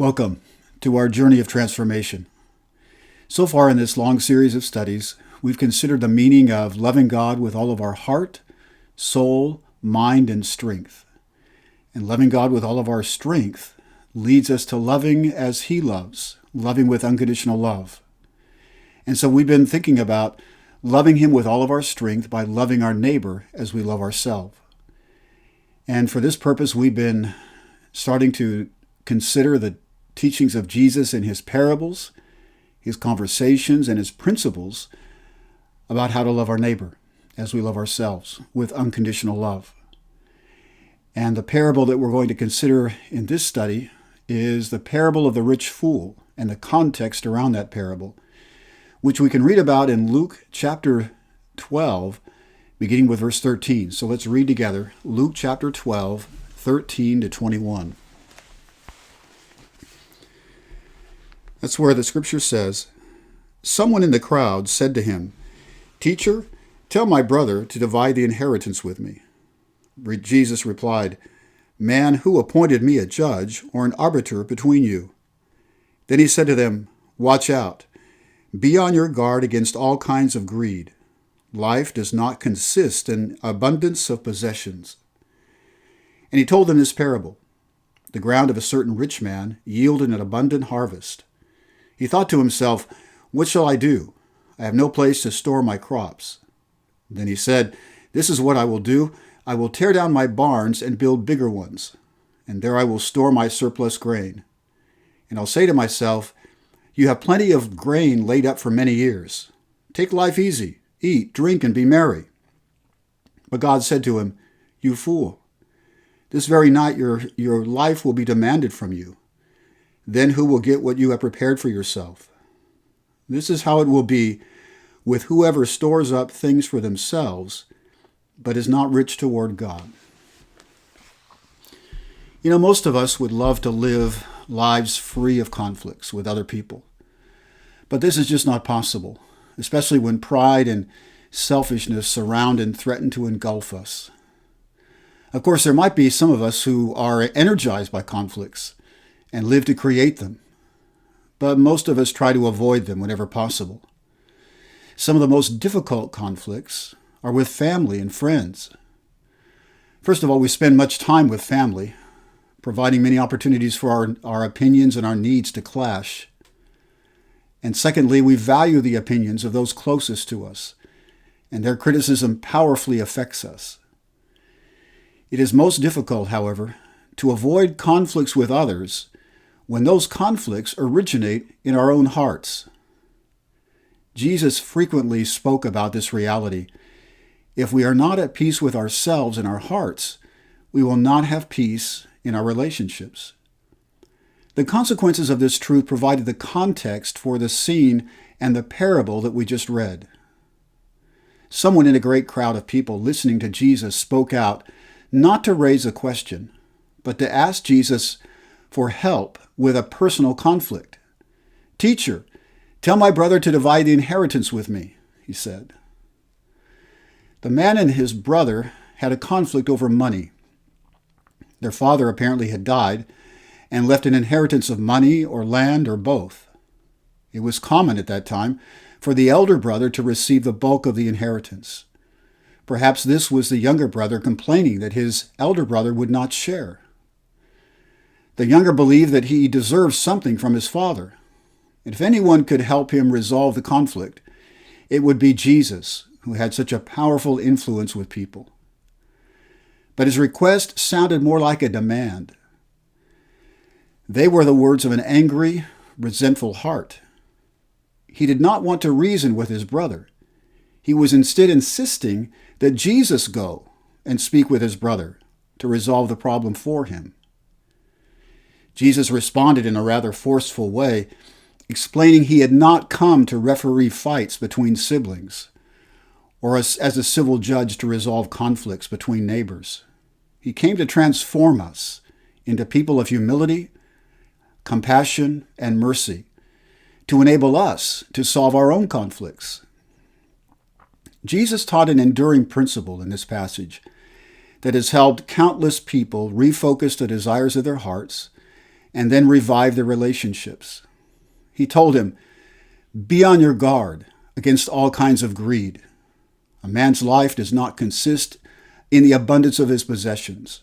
Welcome to our journey of transformation. So far in this long series of studies, we've considered the meaning of loving God with all of our heart, soul, mind, and strength. And loving God with all of our strength leads us to loving as He loves, loving with unconditional love. And so we've been thinking about loving Him with all of our strength by loving our neighbor as we love ourselves. And for this purpose, we've been starting to consider the teachings of Jesus in His parables, His conversations, and His principles about how to love our neighbor as we love ourselves with unconditional love. And the parable that we're going to consider in this study is the parable of the rich fool and the context around that parable, which we can read about in Luke chapter 12, beginning with verse 13. So let's read together Luke chapter 12, 13 to 21. That's where the scripture says, "Someone in the crowd said to him, 'Teacher, tell my brother to divide the inheritance with me.' Jesus replied, 'Man, who appointed me a judge or an arbiter between you?' Then he said to them, 'Watch out. Be on your guard against all kinds of greed. Life does not consist in abundance of possessions.' And he told them this parable. The ground of a certain rich man yielded an abundant harvest. He thought to himself, 'What shall I do? I have no place to store my crops.' Then he said, 'This is what I will do. I will tear down my barns and build bigger ones, and there I will store my surplus grain. And I'll say to myself, you have plenty of grain laid up for many years. Take life easy, eat, drink, and be merry.' But God said to him, 'You fool, this very night your life will be demanded from you. Then who will get what you have prepared for yourself? This is how it will be with whoever stores up things for themselves, but is not rich toward God.'" You know, most of us would love to live lives free of conflicts with other people. But this is just not possible, especially when pride and selfishness surround and threaten to engulf us. Of course, there might be some of us who are energized by conflicts and live to create them, but most of us try to avoid them whenever possible. Some of the most difficult conflicts are with family and friends. First of all, we spend much time with family, providing many opportunities for our opinions and our needs to clash. And secondly, we value the opinions of those closest to us, and their criticism powerfully affects us. It is most difficult, however, to avoid conflicts with others when those conflicts originate in our own hearts. Jesus frequently spoke about this reality. If we are not at peace with ourselves and our hearts, we will not have peace in our relationships. The consequences of this truth provided the context for the scene and the parable that we just read. Someone in a great crowd of people listening to Jesus spoke out, not to raise a question, but to ask Jesus for help with a personal conflict. "Teacher, tell my brother to divide the inheritance with me," he said. The man and his brother had a conflict over money. Their father apparently had died and left an inheritance of money or land or both. It was common at that time for the elder brother to receive the bulk of the inheritance. Perhaps this was the younger brother complaining that his elder brother would not share. The younger believed that he deserved something from his father. And if anyone could help him resolve the conflict, it would be Jesus, who had such a powerful influence with people. But his request sounded more like a demand. They were the words of an angry, resentful heart. He did not want to reason with his brother. He was instead insisting that Jesus go and speak with his brother to resolve the problem for him. Jesus responded in a rather forceful way, explaining he had not come to referee fights between siblings or as a civil judge to resolve conflicts between neighbors. He came to transform us into people of humility, compassion, and mercy, to enable us to solve our own conflicts. Jesus taught an enduring principle in this passage that has helped countless people refocus the desires of their hearts and then revived their relationships. He told him, "Be on your guard against all kinds of greed. A man's life does not consist in the abundance of his possessions."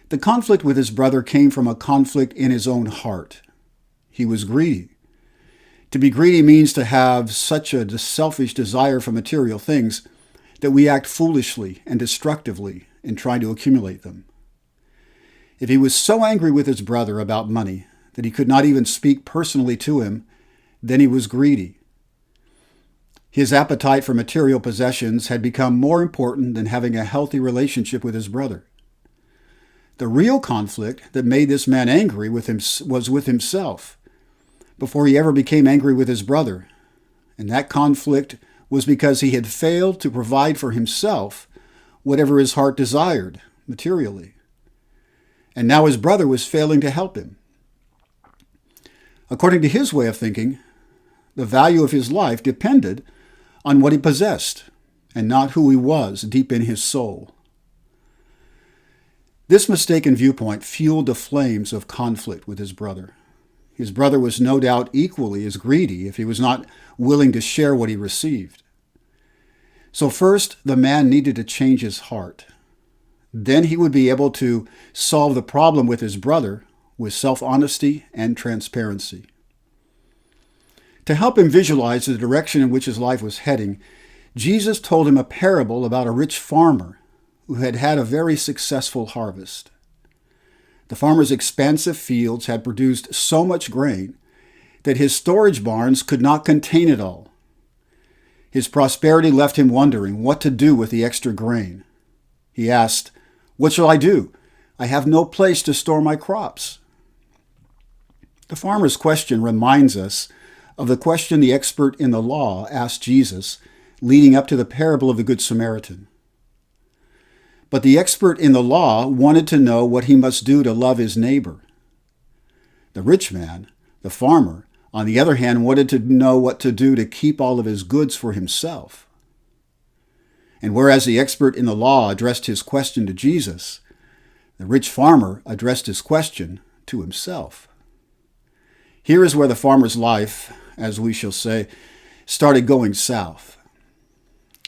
The conflict with his brother came from a conflict in his own heart. He was greedy. To be greedy means to have such a selfish desire for material things that we act foolishly and destructively in trying to accumulate them. If he was so angry with his brother about money that he could not even speak personally to him, then he was greedy. His appetite for material possessions had become more important than having a healthy relationship with his brother. The real conflict that made this man angry with him was with himself, before he ever became angry with his brother. And that conflict was because he had failed to provide for himself whatever his heart desired materially. And now his brother was failing to help him. According to his way of thinking, the value of his life depended on what he possessed and not who he was deep in his soul. This mistaken viewpoint fueled the flames of conflict with his brother. His brother was no doubt equally as greedy if he was not willing to share what he received. So first, the man needed to change his heart. Then he would be able to solve the problem with his brother with self-honesty and transparency. To help him visualize the direction in which his life was heading, Jesus told him a parable about a rich farmer who had had a very successful harvest. The farmer's expansive fields had produced so much grain that his storage barns could not contain it all. His prosperity left him wondering what to do with the extra grain. He asked, "What shall I do? I have no place to store my crops." The farmer's question reminds us of the question the expert in the law asked Jesus leading up to the parable of the Good Samaritan. But the expert in the law wanted to know what he must do to love his neighbor. The rich man, the farmer, on the other hand, wanted to know what to do to keep all of his goods for himself. And whereas the expert in the law addressed his question to Jesus, the rich farmer addressed his question to himself. Here is where the farmer's life, as we shall say, started going south.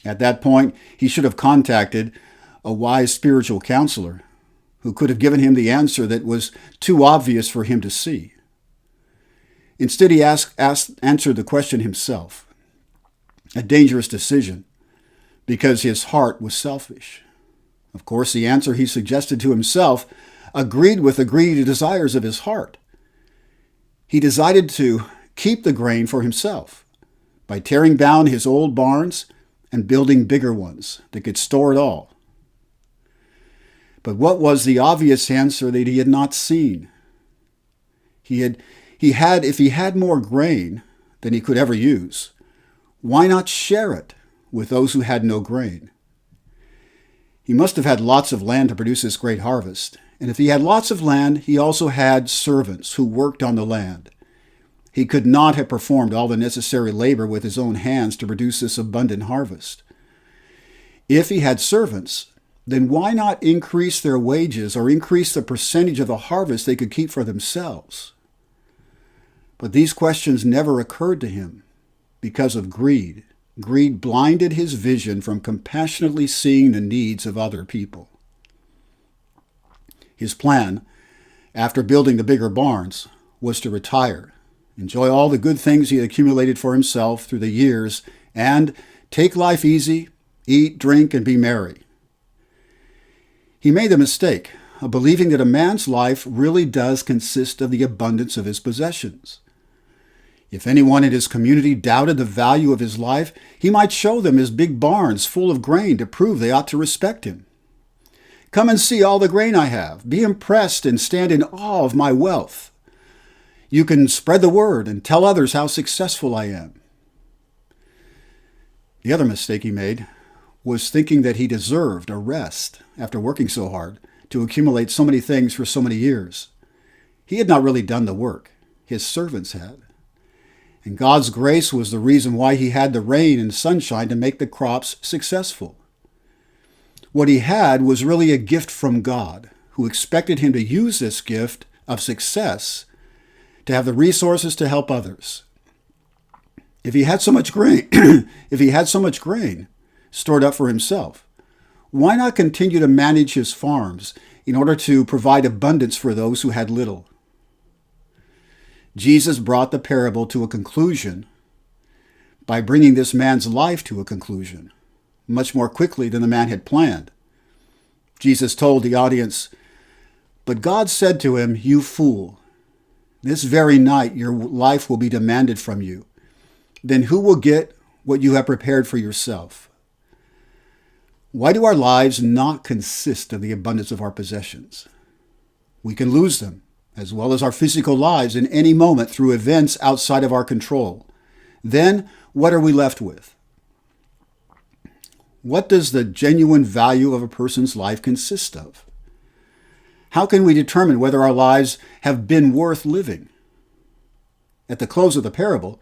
At that point, he should have contacted a wise spiritual counselor who could have given him the answer that was too obvious for him to see. Instead, he answered the question himself, a dangerous decision because his heart was selfish. Of course, the answer he suggested to himself agreed with the greedy desires of his heart. He decided to keep the grain for himself by tearing down his old barns and building bigger ones that could store it all. But what was the obvious answer that he had not seen? If he had more grain than he could ever use, why not share it with those who had no grain? He must have had lots of land to produce this great harvest. And if he had lots of land, he also had servants who worked on the land. He could not have performed all the necessary labor with his own hands to produce this abundant harvest. If he had servants, then why not increase their wages or increase the percentage of the harvest they could keep for themselves? But these questions never occurred to him because of greed. Greed blinded his vision from compassionately seeing the needs of other people. His plan, after building the bigger barns, was to retire, enjoy all the good things he had accumulated for himself through the years, and take life easy, eat, drink, and be merry. He made the mistake of believing that a man's life really does consist of the abundance of his possessions. If anyone in his community doubted the value of his life, he might show them his big barns full of grain to prove they ought to respect him. "Come and see all the grain I have. Be impressed and stand in awe of my wealth. You can spread the word and tell others how successful I am." The other mistake he made was thinking that he deserved a rest after working so hard to accumulate so many things for so many years. He had not really done the work. His servants had. And God's grace was the reason why he had the rain and sunshine to make the crops successful. What he had was really a gift from God, who expected him to use this gift of success to have the resources to help others. If he had so much grain, stored up for himself, why not continue to manage his farms in order to provide abundance for those who had little? Jesus brought the parable to a conclusion by bringing this man's life to a conclusion much more quickly than the man had planned. Jesus told the audience, "But God said to him, 'You fool, this very night your life will be demanded from you. Then who will get what you have prepared for yourself?'" Why do our lives not consist of the abundance of our possessions? We can lose them, as well as our physical lives, in any moment through events outside of our control. Then, what are we left with? What does the genuine value of a person's life consist of? How can we determine whether our lives have been worth living? At the close of the parable,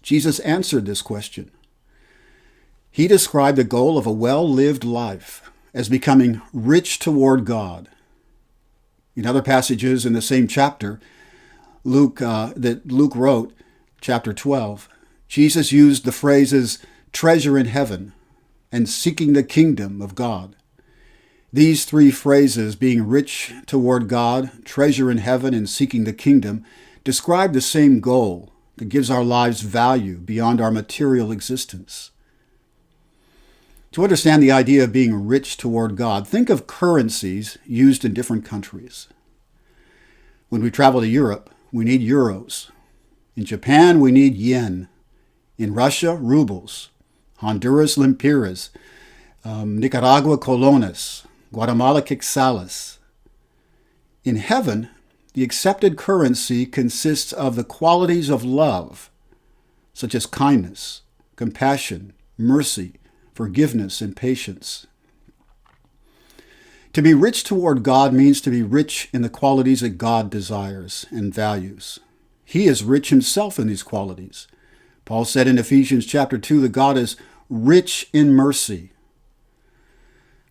Jesus answered this question. He described the goal of a well-lived life as becoming rich toward God. In other passages in the same chapter, that Luke wrote, chapter 12, Jesus used the phrases treasure in heaven and seeking the kingdom of God. These three phrases, being rich toward God, treasure in heaven, and seeking the kingdom, describe the same goal that gives our lives value beyond our material existence. To understand the idea of being rich toward God, think of currencies used in different countries. When we travel to Europe, we need euros. In Japan, we need yen. In Russia, rubles. Honduras, lempiras. Nicaragua, colones. Guatemala, quetzales. In heaven, the accepted currency consists of the qualities of love, such as kindness, compassion, mercy, forgiveness, and patience. To be rich toward God means to be rich in the qualities that God desires and values. He is rich himself in these qualities. Paul said in Ephesians chapter 2 that God is rich in mercy.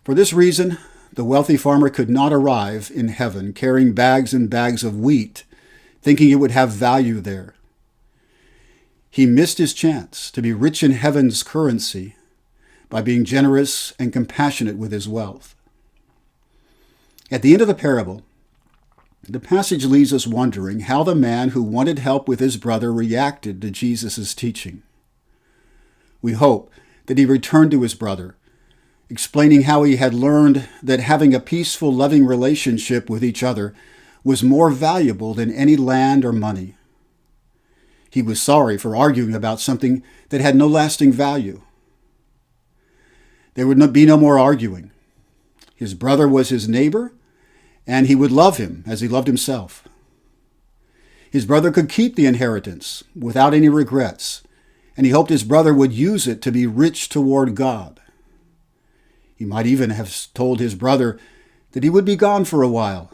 For this reason, the wealthy farmer could not arrive in heaven carrying bags and bags of wheat, thinking it would have value there. He missed his chance to be rich in heaven's currency by being generous and compassionate with his wealth. At the end of the parable, the passage leaves us wondering how the man who wanted help with his brother reacted to Jesus' teaching. We hope that he returned to his brother, explaining how he had learned that having a peaceful, loving relationship with each other was more valuable than any land or money. He was sorry for arguing about something that had no lasting value. There would be no more arguing. His brother was his neighbor, and he would love him as he loved himself. His brother could keep the inheritance without any regrets, and he hoped his brother would use it to be rich toward God. He might even have told his brother that he would be gone for a while,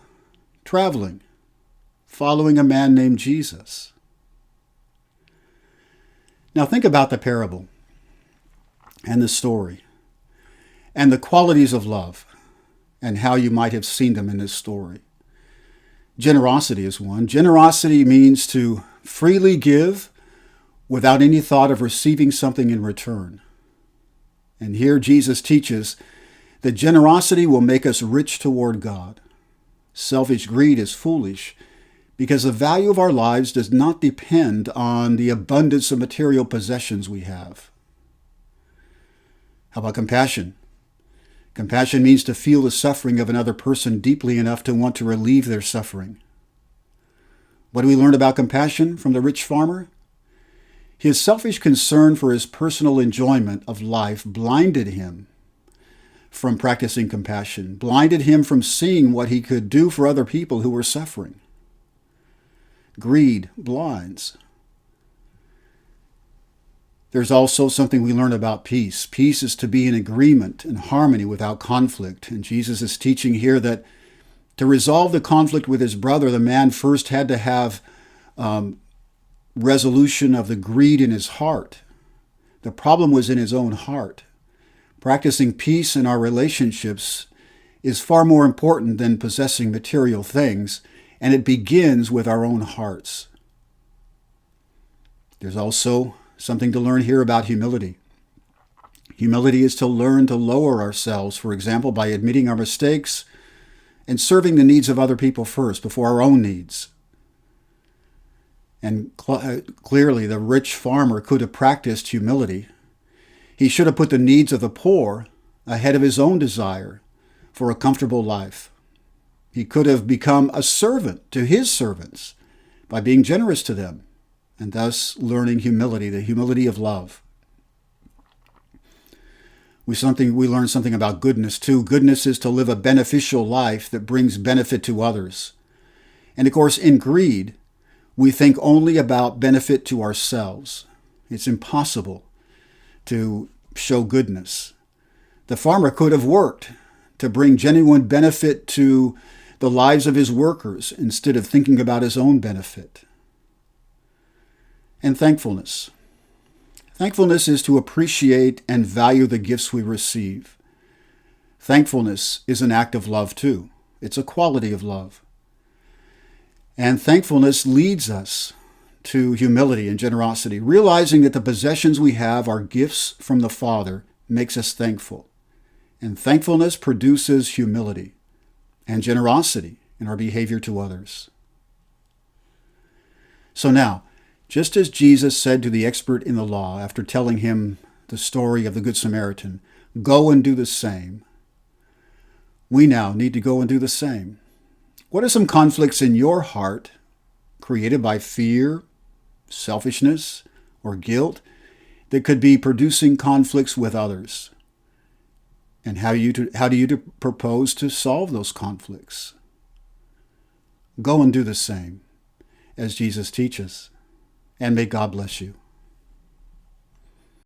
traveling, following a man named Jesus. Now think about the parable and the story and the qualities of love and how you might have seen them in this story. Generosity is one. Generosity means to freely give without any thought of receiving something in return. And here Jesus teaches that generosity will make us rich toward God. Selfish greed is foolish because the value of our lives does not depend on the abundance of material possessions we have. How about compassion? Compassion means to feel the suffering of another person deeply enough to want to relieve their suffering. What do we learn about compassion from the rich farmer? His selfish concern for his personal enjoyment of life blinded him from practicing compassion, blinded him from seeing what he could do for other people who were suffering. Greed blinds. There's also something we learn about peace. Peace is to be in agreement and harmony without conflict. And Jesus is teaching here that to resolve the conflict with his brother, the man first had to have resolution of the greed in his heart. The problem was in his own heart. Practicing peace in our relationships is far more important than possessing material things and it begins with our own hearts. There's also something to learn here about humility. Humility is to learn to lower ourselves, for example, by admitting our mistakes and serving the needs of other people first, before our own needs. And clearly, the rich farmer could have practiced humility. He should have put the needs of the poor ahead of his own desire for a comfortable life. He could have become a servant to his servants by being generous to them, and thus learning humility, the humility of love. We learn something about goodness too. Goodness is to live a beneficial life that brings benefit to others. And of course, in greed, we think only about benefit to ourselves. It's impossible to show goodness. The farmer could have worked to bring genuine benefit to the lives of his workers instead of thinking about his own benefit. And thankfulness. Thankfulness is to appreciate and value the gifts we receive. Thankfulness is an act of love too. It's a quality of love. And thankfulness leads us to humility and generosity. Realizing that the possessions we have are gifts from the Father makes us thankful. And thankfulness produces humility and generosity in our behavior to others. So now, just as Jesus said to the expert in the law after telling him the story of the Good Samaritan, "Go and do the same," we now need to go and do the same. What are some conflicts in your heart created by fear, selfishness, or guilt that could be producing conflicts with others? And how do you propose to solve those conflicts? Go and do the same as Jesus teaches. And may God bless you.